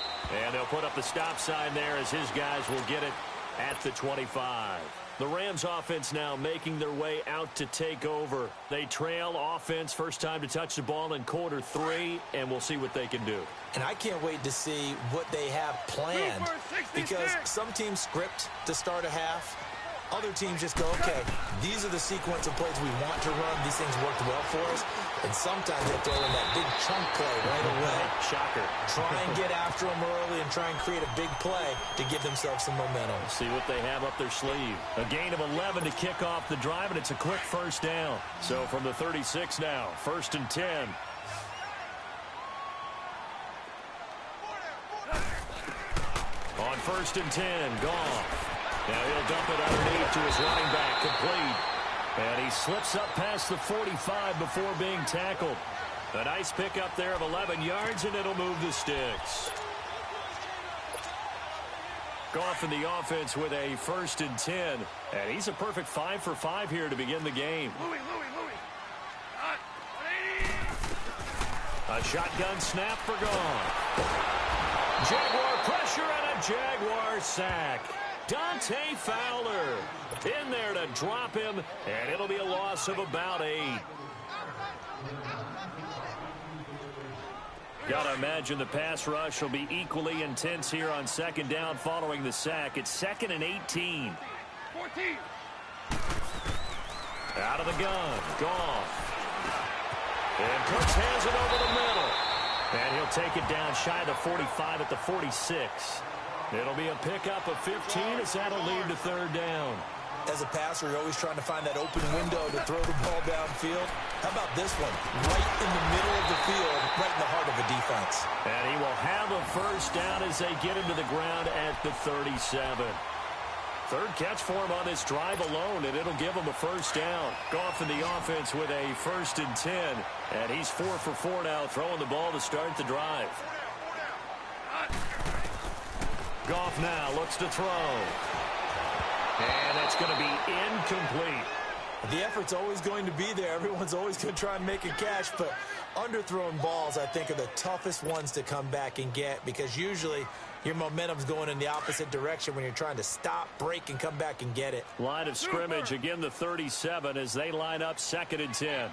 And they'll put up the stop sign there as his guys will get it at the 25. The Rams offense now making their way out to take over. They trail offense, first time to touch the ball in quarter 3, and we'll see what they can do. And I can't wait to see what they have planned, because some teams script to start a half. Other teams just go, okay, these are the sequence of plays we want to run. These things worked well for us. And sometimes they throw in that big chunk play right away. Shocker. Try and get after them early and try and create a big play to give themselves some momentum. See what they have up their sleeve. A gain of 11 to kick off the drive, and it's a quick first down. So from the 36 now, 1st and 10. On 1st and 10, Goff. Now he'll dump it underneath to his running back, complete. And he slips up past the 45 before being tackled. A nice pickup there of 11 yards, and it'll move the sticks. Goff in the offense with a 1st and 10. And he's a perfect 5 for 5 here to begin the game. Louis. A shotgun snap for Goff. Jaguar pressure and a Jaguar sack. Dante Fowler in there to drop him, and it'll be a loss of about 8. Gotta imagine the pass rush will be equally intense here on second down following the sack. It's 2nd and 18. 14. Out of the gun. Goff. And Cooks hands it over the middle. And he'll take it down shy of the 45 at the 46. It'll be a pickup of 15 as that'll lead to third down. As a passer, you're always trying to find that open window to throw the ball downfield. How about this one? Right in the middle of the field, right in the heart of a defense. And he will have a first down as they get him to the ground at the 37. Third catch for him on this drive alone, and it'll give him a first down. Goff in the offense with a 1st and 10. And he's 4 for 4 now, throwing the ball to start the drive. Goff now looks to throw. And it's going to be incomplete. The effort's always going to be there. Everyone's always going to try and make a catch, but underthrown balls, I think, are the toughest ones to come back and get because usually your momentum's going in the opposite direction when you're trying to stop, break, and come back and get it. Line of scrimmage, again the 37 as they line up 2nd and 10.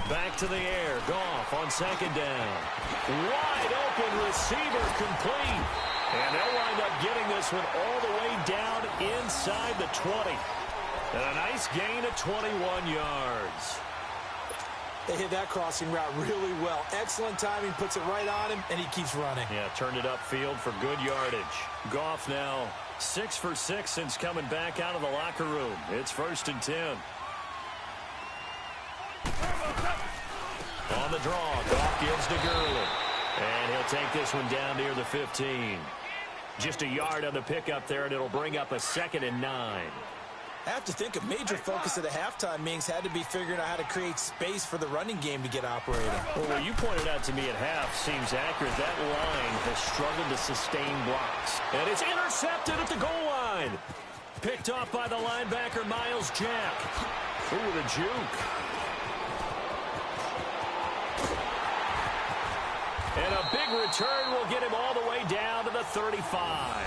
Back to the air. Goff on 2nd down. Wide open receiver complete. And they'll wind up getting this one all the way down inside the 20. And a nice gain of 21 yards. They hit that crossing route really well. Excellent timing, puts it right on him, and he keeps running. Yeah, turned it upfield for good yardage. Goff now 6 for 6 since coming back out of the locker room. It's 1st and 10. On the draw, Goff gives to Gurley. And he'll take this one down near the 15. Just a yard on the pickup there, and it'll bring up a 2nd and 9. I have to think a major focus of the halftime meetings had to be figuring out how to create space for the running game to get operating. Well, what you pointed out to me at half seems accurate. That line has struggled to sustain blocks. And it's intercepted at the goal line. Picked off by the linebacker, Miles Jack. Ooh, the juke. And a big return will get him all the way down to the 35.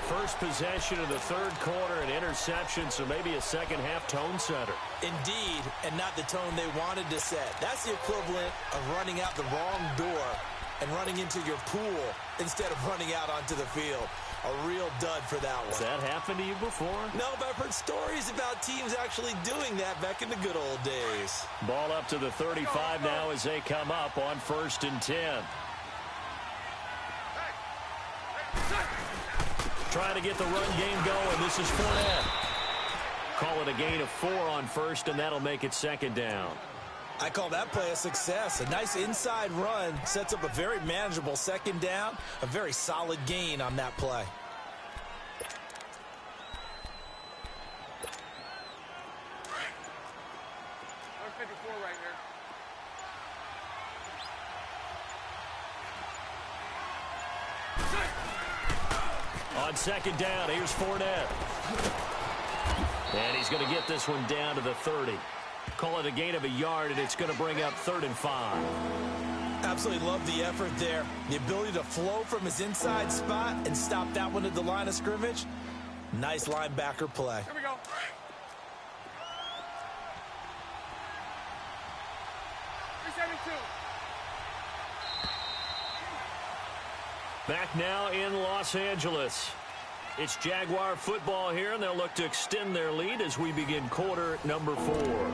First possession of the third quarter, an interception, so maybe a second-half tone setter. Indeed, and not the tone they wanted to set. That's the equivalent of running out the wrong door and running into your pool instead of running out onto the field. A real dud for that one. Has that happened to you before? No, but I've heard stories about teams actually doing that back in the good old days. Ball up to the 35 now as they come up on 1st and 10. Trying to get the run game going. This is Fournette. Call it a gain of 4 on 1st, and that'll make it 2nd down. I call that play a success. A nice inside run sets up a very manageable 2nd down. A very solid gain on that play. Right here. On 2nd down, here's Fournette. And he's going to get this one down to the 30. Call it a gain of a yard, and it's going to bring up 3rd and 5. Absolutely love the effort there. The ability to flow from his inside spot and stop that one at the line of scrimmage. Nice linebacker play. Here we go. Back now in Los Angeles. It's Jaguar football here, and they'll look to extend their lead as we begin quarter number 4.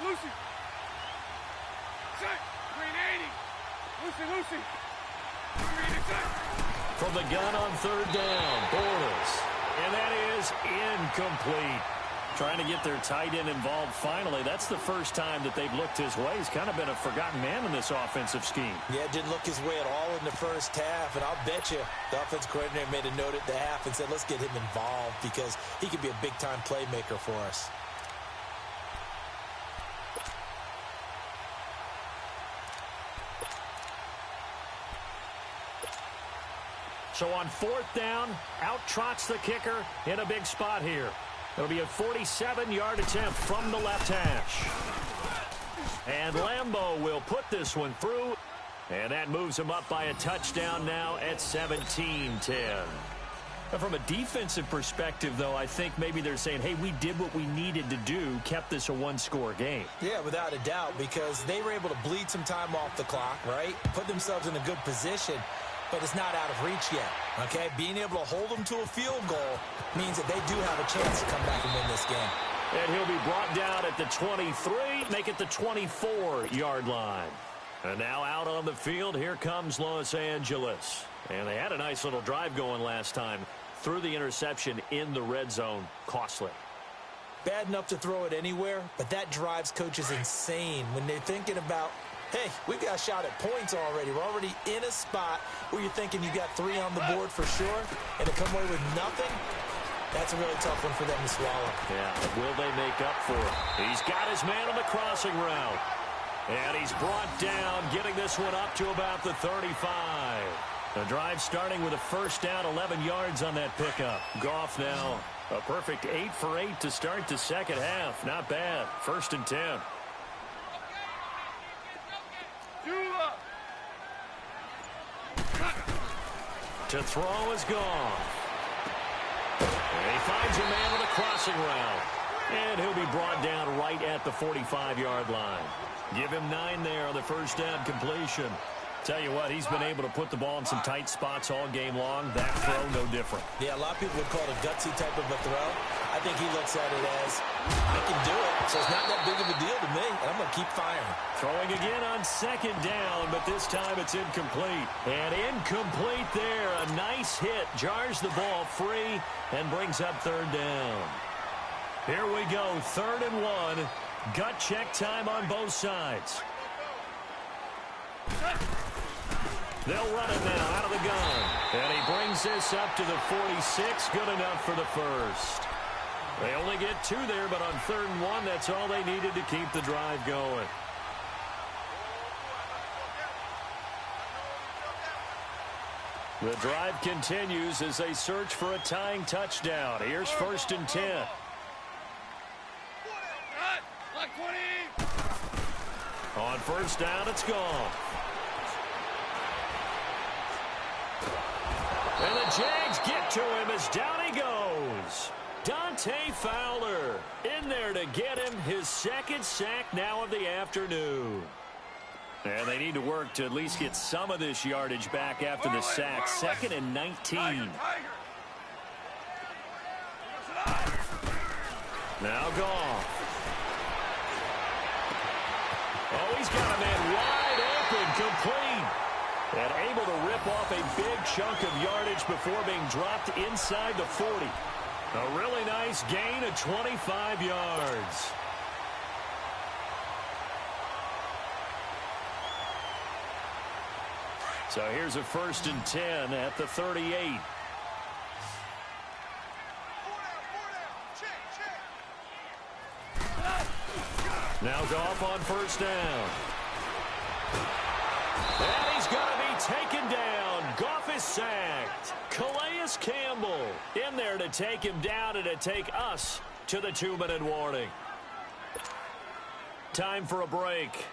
Lucy. Set. Green 80. Lucy. Green set. From the gun on 3rd down, Bortles. And that is incomplete. Trying to get their tight end involved finally. That's the first time that they've looked his way. He's kind of been a forgotten man in this offensive scheme. Yeah, didn't look his way at all in the first half. And I'll bet you the offense coordinator made a note at the half and said, let's get him involved because he could be a big-time playmaker for us. So on 4th down, out trots the kicker in a big spot here. It'll be a 47-yard attempt from the left hash. And Lambo will put this one through. And that moves him up by a touchdown now at 17-10. From a defensive perspective, though, I think maybe they're saying, hey, we did what we needed to do, kept this a one-score game. Yeah, without a doubt, because they were able to bleed some time off the clock, right? Put themselves in a good position, but it's not out of reach yet, okay? Being able to hold them to a field goal means that they do have a chance to come back and win this game. And he'll be brought down at the 23, make it the 24-yard line. And now out on the field, here comes Los Angeles. And they had a nice little drive going last time. Threw the interception in the red zone. Costly. Bad enough to throw it anywhere, but that drives coaches insane when they're thinking about, hey, we've got a shot at points already. We're already in a spot where you're thinking you got 3 on the board for sure, and to come away with nothing, that's a really tough one for them to swallow. Yeah, will they make up for it? He's got his man on the crossing route. And he's brought down, getting this one up to about the 35. The drive starting with a first down, 11 yards on that pickup. Goff now a perfect 8 for 8 to start the second half. Not bad. 1st and 10. To throw is Goff. And he finds a man on the crossing route. And he'll be brought down right at the 45-yard line. Give him 9 there on the first down completion. Tell you what, he's been able to put the ball in some tight spots all game long. That throw, no different. Yeah, a lot of people would call it a gutsy type of a throw. I think he looks at it as, I can do it, so it's not that big of a deal to me, and I'm going to keep firing. Throwing again on 2nd down, but this time it's incomplete. And incomplete there. A nice hit. Jars the ball free and brings up 3rd down. Here we go, 3rd and 1. Gut check time on both sides. They'll run it now out of the gun. And he brings this up to the 46. Good enough for the first. They only get 2 there, but on 3rd and 1, that's all they needed to keep the drive going. The drive continues as they search for a tying touchdown. Here's 1st and 10. On 1st down, it's gone. And the Jags get to him as down he goes. Dante Fowler in there to get him his 2nd sack now of the afternoon. And they need to work to at least get some of this yardage back after the sack. 2nd and 19. Now Goff. Oh, he's got a man wide open, complete. And able to rip off a big chunk of yardage before being dropped inside the 40. A really nice gain of 25 yards. So here's a 1st and 10 at the 38. Now Goff on 1st down. And he's going to be taken down. Goff is sacked. Calais Campbell in there to take him down and to take us to the 2-minute warning. Time for a break.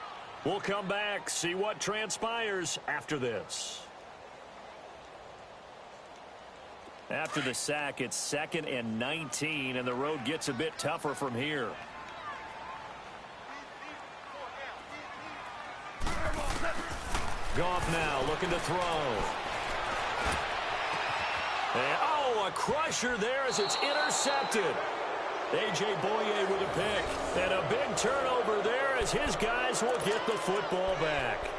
We'll come back, see what transpires after this. After the sack, it's 2nd and 19, and the road gets a bit tougher from here. Goff now looking to throw. And, oh, a crusher there as it's intercepted. A.J. Boye with a pick. And a big turnover there as his guys will get the football back.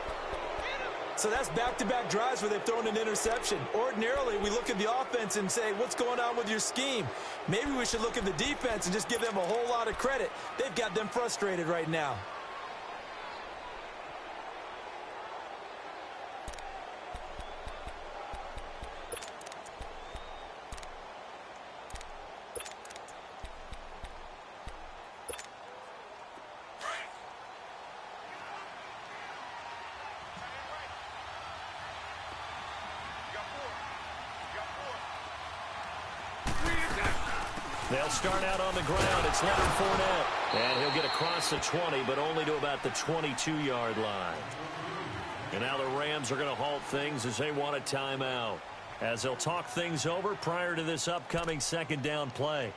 So that's back-to-back drives where they've thrown an interception. Ordinarily, we look at the offense and say, what's going on with your scheme? Maybe we should look at the defense and just give them a whole lot of credit. They've got them frustrated right now. They'll start out on the ground. It's Leonard Fournette. And he'll get across the 20, but only to about the 22-yard line. And now the Rams are going to halt things as they want a timeout, as they'll talk things over prior to this upcoming second down play.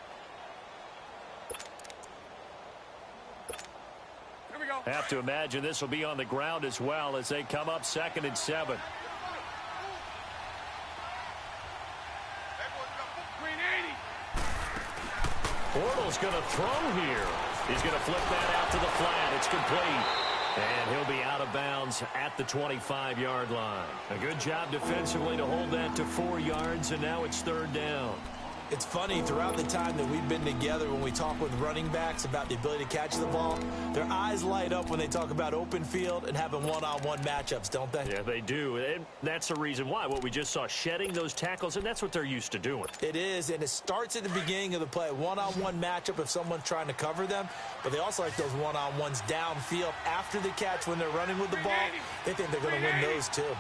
Here we go. Have to imagine this will be on the ground as well as they come up 2nd and 7. Bortles going to throw here. He's going to flip that out to the flat. It's complete. And he'll be out of bounds at the 25-yard line. A good job defensively to hold that to 4 yards, and now it's 3rd down. It's funny, throughout the time that we've been together, when we talk with running backs about the ability to catch the ball, their eyes light up when they talk about open field and having one-on-one matchups, don't they? Yeah, they do. And that's the reason why. What we just saw, shedding those tackles, and that's what they're used to doing. It is, and it starts at the beginning of the play. One-on-one matchup if someone's trying to cover them, but they also like those one-on-ones downfield after the catch when they're running with the ball. They think they're going to win those, too.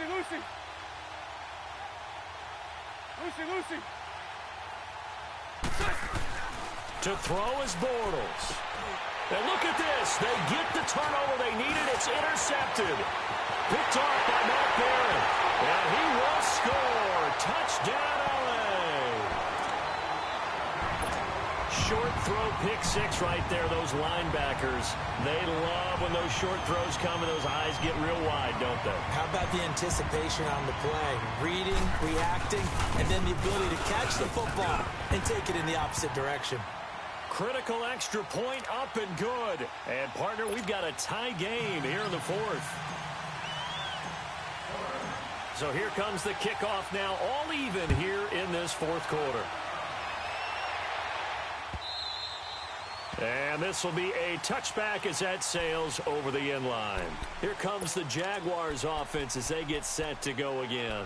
Lucy. To throw is Bortles. And look at this. They get the turnover they needed. It's intercepted. Picked off by Mark Barron. And he will score. Touchdown, LA. Short throw, pick 6 right there. Those linebackers, they love when those short throws come and those eyes get real wide, don't they? How about the anticipation on the play? Reading, reacting, and then the ability to catch the football and take it in the opposite direction. Critical extra point up and good. And, partner, we've got a tie game here in the 4th. So here comes the kickoff now, all even here in this 4th quarter. And this will be a touchback as that sails over the end line. Here comes the Jaguars offense as they get set to go again.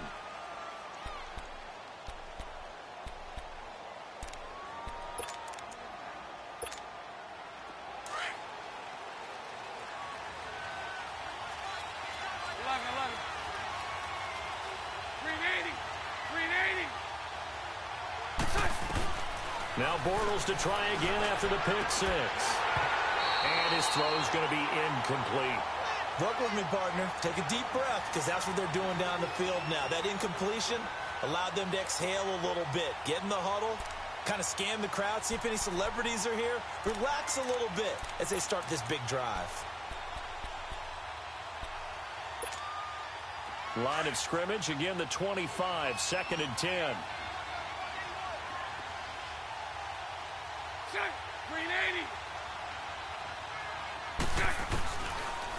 Now Bortles to try again after the pick 6. And his throw's going to be incomplete. Work with me, partner. Take a deep breath, because that's what they're doing down the field now. That incompletion allowed them to exhale a little bit. Get in the huddle, kind of scan the crowd, see if any celebrities are here. Relax a little bit as they start this big drive. Line of scrimmage, again the 25, 2nd and 10.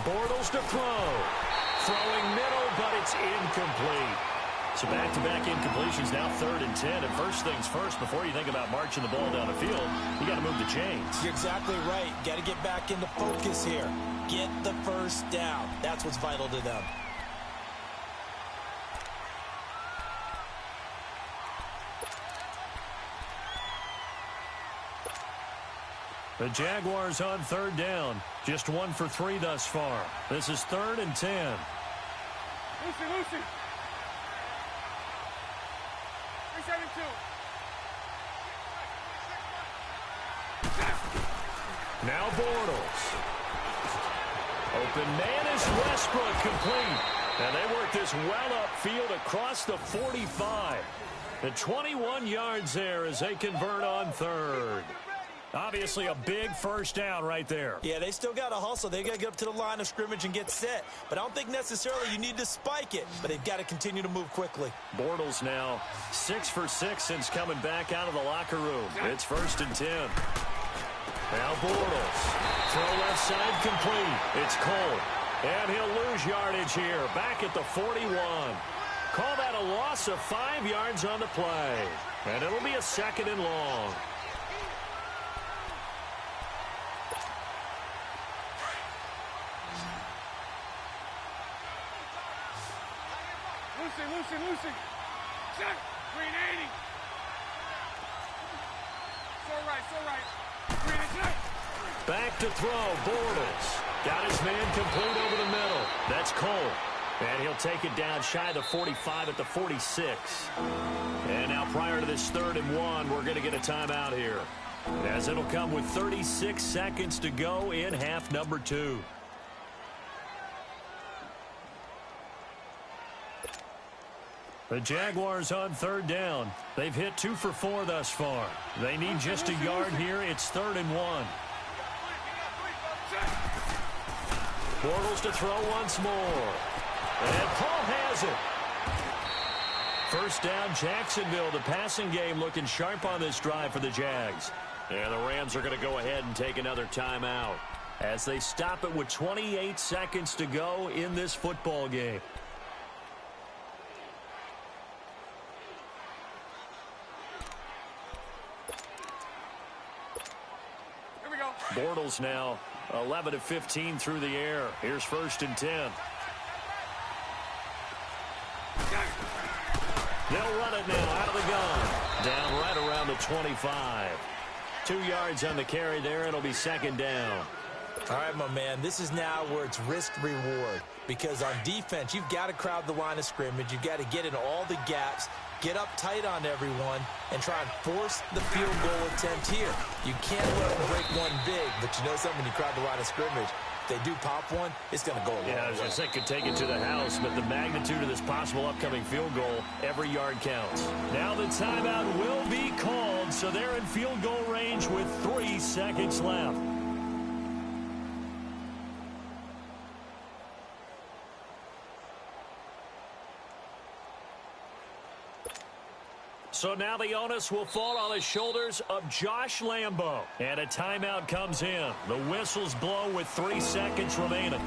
Bortles to throw. Throwing middle, but it's incomplete. So back-to-back incompletions, now 3rd and 10. And first things first, before you think about marching the ball down the field, you got to move the chains. You're exactly right. Got to get back into focus here. Get the first down. That's what's vital to them. The Jaguars on 3rd down. Just 1 for 3 thus far. This is 3rd and 10. Lucy. 372. Now Bortles. Open man is Westbrook, complete. And they work this well upfield across the 45. The 21 yards there as they convert on 3rd. Obviously a big first down right there. Yeah, they still got to hustle. They got to get up to the line of scrimmage and get set. But I don't think necessarily you need to spike it. But they've got to continue to move quickly. Bortles now 6 for 6 since coming back out of the locker room. It's 1st and 10. Now Bortles. Throw left side complete. It's Cole. And he'll lose yardage here. Back at the 41. Call that a loss of 5 yards on the play. And it'll be a 2nd and long. Lucy. Check. 380. So right. Green and check. Back to throw. Bortles. Got his man complete over the middle. That's Cole. And he'll take it down shy of the 45 at the 46. And now prior to this 3rd and 1, we're going to get a timeout here, as it'll come with 36 seconds to go in half number 2. The Jaguars on 3rd down. They've hit 2 for 4 thus far. They need just a yard here. It's 3rd and 1. Bortles to throw once more. And Paul has it. First down, Jacksonville. The passing game looking sharp on this drive for the Jags. And the Rams are going to go ahead and take another timeout as they stop it with 28 seconds to go in this football game. Bortles now 11 of 15 through the air. Here's 1st and 10. They'll run it now out of the gun. Down right around the 25. 2 yards on the carry there. It'll be 2nd down. All right, my man, this is now where it's risk-reward, because on defense, you've got to crowd the line of scrimmage. You've got to get in all the gaps, get up tight on everyone, and try and force the field goal attempt here. You can't let them break one big, but you know something, when you crowd the line of scrimmage, if they do pop one, it's going to go a long way. Yeah, I was going to say, could take it to the house, but the magnitude of this possible upcoming field goal, every yard counts. Now the timeout will be called, so they're in field goal range with 3 seconds left. So now the onus will fall on the shoulders of Josh Lambo. And a timeout comes in. The whistles blow with 3 seconds remaining.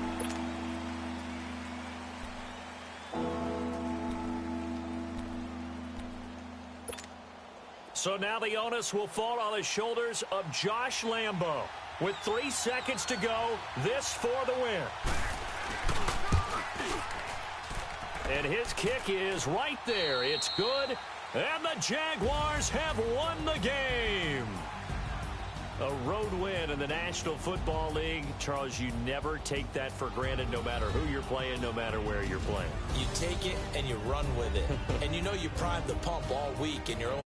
So now the onus will fall on the shoulders of Josh Lambo. With 3 seconds to go, this for the win. And his kick is right there. It's good. And the Jaguars have won the game. A road win in the National Football League. Charles, you never take that for granted, no matter who you're playing, no matter where you're playing. You take it and you run with it. And you know you primed the pump all week in your own